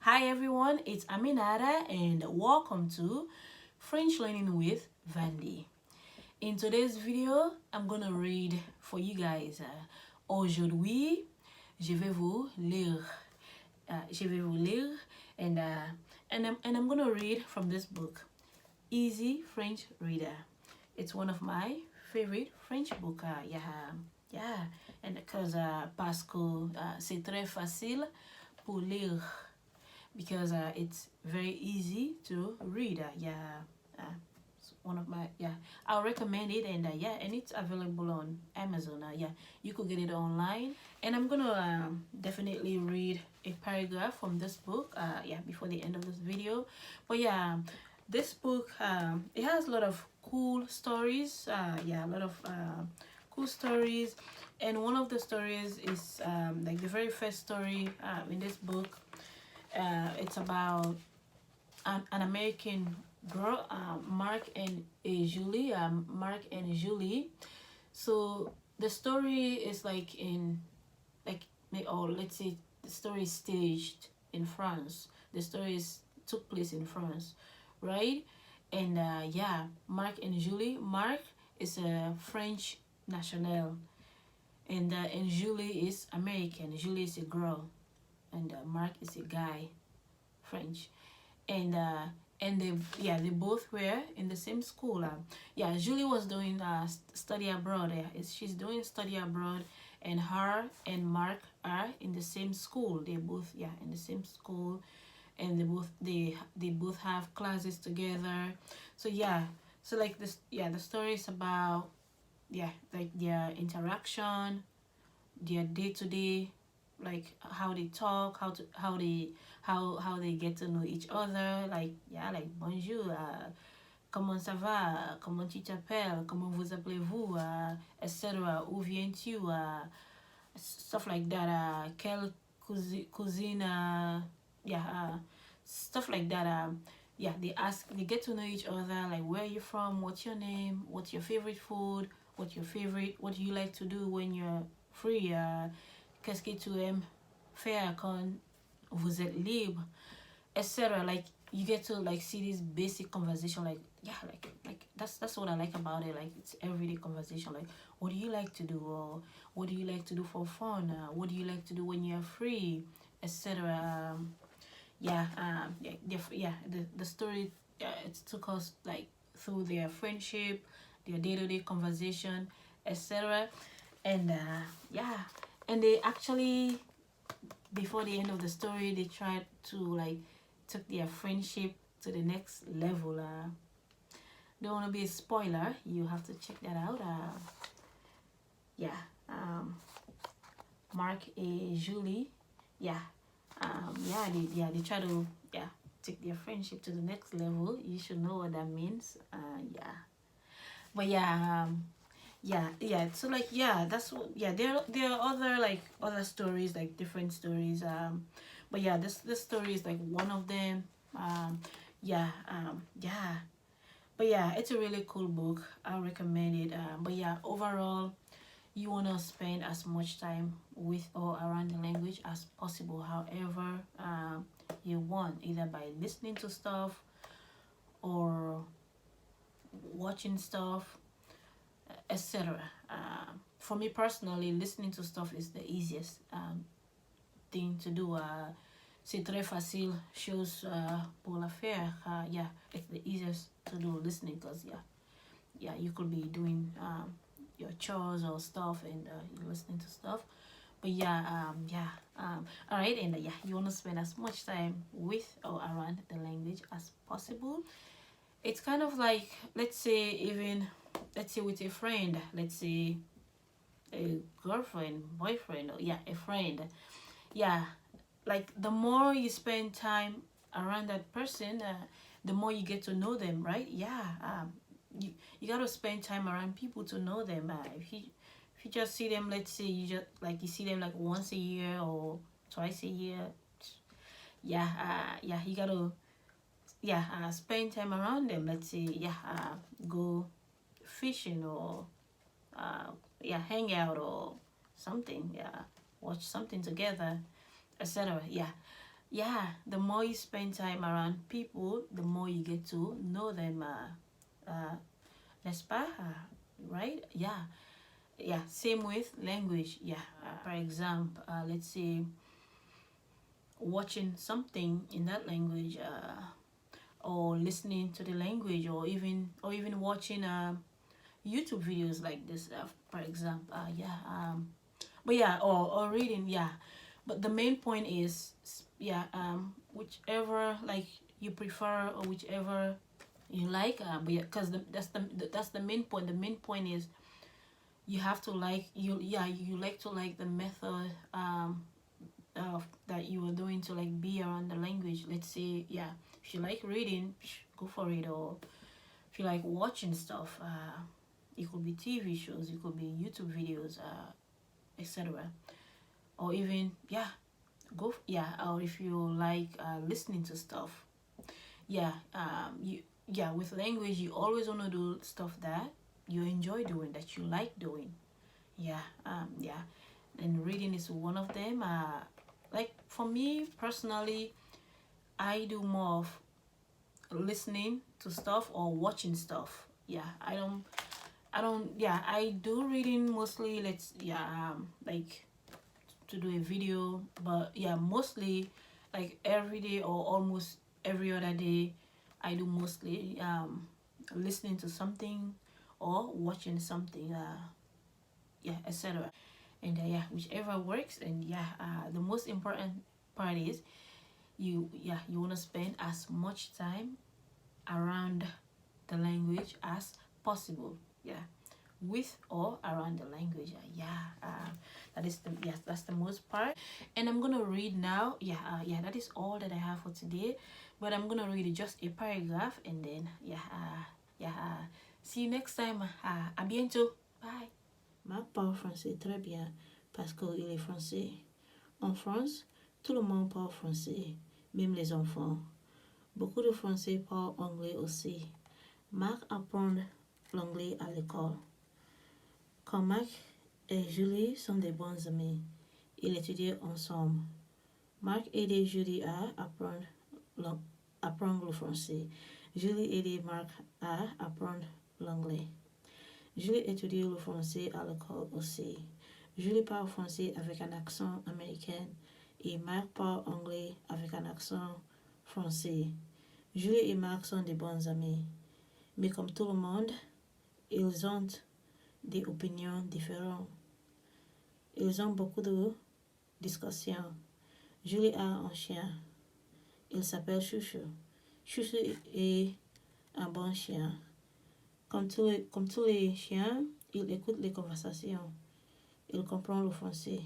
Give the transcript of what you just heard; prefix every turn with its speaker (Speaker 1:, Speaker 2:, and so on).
Speaker 1: Hi everyone, it's Aminata and welcome to French Learning with Vandy. In today's video, I'm gonna read for you guys. Aujourd'hui, je vais vous lire. Je vais vous lire and I'm gonna read from this book, Easy French Reader. It's one of my favorite French book. Yeah, and because parce que c'est très facile pour lire because it's very easy to read. It's one of my I'll recommend it and and it's available on Amazon. You could get it online, and I'm gonna definitely read a paragraph from this book. Before the end of this video, but this book it has a lot of cool stories. A lot of cool stories, and one of the stories is like the very first story in this book. It's about an American girl, Mark and Julie. Mark and Julie. So the story is like in like or let's say the story is staged in France. The story took place in France, right? And Mark and Julie. Mark is a French national, and Julie is American. Julie is a girl, and Mark is a guy, French, and they both were in the same school. Julie was doing study abroad. She's doing study abroad, and her and Mark are in the same school. They both in the same school, and they both have classes together. So so like this the story is about like their interaction, their day-to-day, like how they talk, how they get to know each other, like bonjour, comment ça va, comment tu t'appelles, comment vous appelez-vous, etc. Où viens-tu, stuff like that. Quelle cuisine, stuff like that. They get to know each other, like where you from, what's your name, what's your favorite food, what do you like to do when you're free, qu'est-ce que tu aimes faire quand vous êtes libre, etc. Like you get to like see this basic conversation, like that's what I like about it. Like it's everyday conversation, like what do you like to do, or what do you like to do for fun, what do you like to do when you're free, etc. The story it took us like through their friendship, their day-to-day conversation, etc. And and they actually, before the end of the story, they tried to like took their friendship to the next level. Don't want to be a spoiler, you have to check that out. Mark and Julie, they try to take their friendship to the next level. You should know what that means. But so like that's what there are other like other stories, like different stories, but this story is like one of them. But it's a really cool book. I recommend it. But overall, you want to spend as much time with or around the language as possible, however you want, either by listening to stuff or watching stuff, etc. For me personally, listening to stuff is the easiest thing to do. C'est très facile chose pour la faire. It's the easiest to do, listening, because you could be doing your chores or stuff, and you're listening to stuff. But all right, and you want to spend as much time with or around the language as possible. It's kind of like, let's say with a friend, let's say a girlfriend, boyfriend, or a friend. Like the more you spend time around that person, the more you get to know them, right? You got to spend time around people to know them. If you just see them, let's say you see them like once a year or twice a year, you got to spend time around them. Let's say go fishing, or hang out or something, watch something together, etc. yeah, the more you spend time around people, the more you get to know them, n'est-ce pas? Right? Yeah. Yeah, same with language. Yeah, for example, let's say watching something in that language, or listening to the language, or even watching YouTube videos like this, for example. Yeah. But yeah, or reading. Yeah, but the main point is, yeah, whichever like you prefer, or whichever you like. But yeah, because that's the main point. The main point is you have to like you. Yeah, you like to like the method that you are doing to like be around the language. Let's say, yeah, if you like reading, go for it. Or if you like watching stuff, it could be TV shows, it could be YouTube videos, etc. Or even, yeah, yeah. Or if you like listening to stuff, yeah, you yeah, with language you always want to do stuff that you enjoy doing, that you like doing. Yeah, yeah. And reading is one of them. Like for me personally, I do more of listening to stuff or watching stuff. Yeah, I don't yeah, I do reading mostly. Let's yeah, like to do a video, but yeah, mostly like every day or almost every other day, I do mostly listening to something or watching something, yeah, etc. And yeah, whichever works. And yeah, the most important part is you want to spend as much time around the language as possible. Yeah, with or around the language. Yeah, that is the yes, that's the most part. And I'm gonna read now. Yeah, yeah, that is all that I have for today. But I'm gonna read just a paragraph, and then yeah, yeah. See you next time. À bientôt. Bye.
Speaker 2: Marc parle français très bien parce qu'il est français. En France, tout le monde parle français, même les enfants. Beaucoup de Français parlent anglais aussi. Marc apprend l'anglais à l'école. Quand Marc et Julie sont des bons amis, ils étudient ensemble. Marc aide Julie à apprendre le français. Julie aide Marc à apprendre l'anglais. Julie étudie le français à l'école aussi. Julie parle français avec un accent américain et Marc parle anglais avec un accent français. Julie et Marc sont des bons amis, mais comme tout le monde, ils ont des opinions différentes. Ils ont beaucoup de discussions. Julie a un chien. Il s'appelle Chouchou. Chouchou est un bon chien. Comme tous les chiens, il écoute les conversations. Il comprend le français.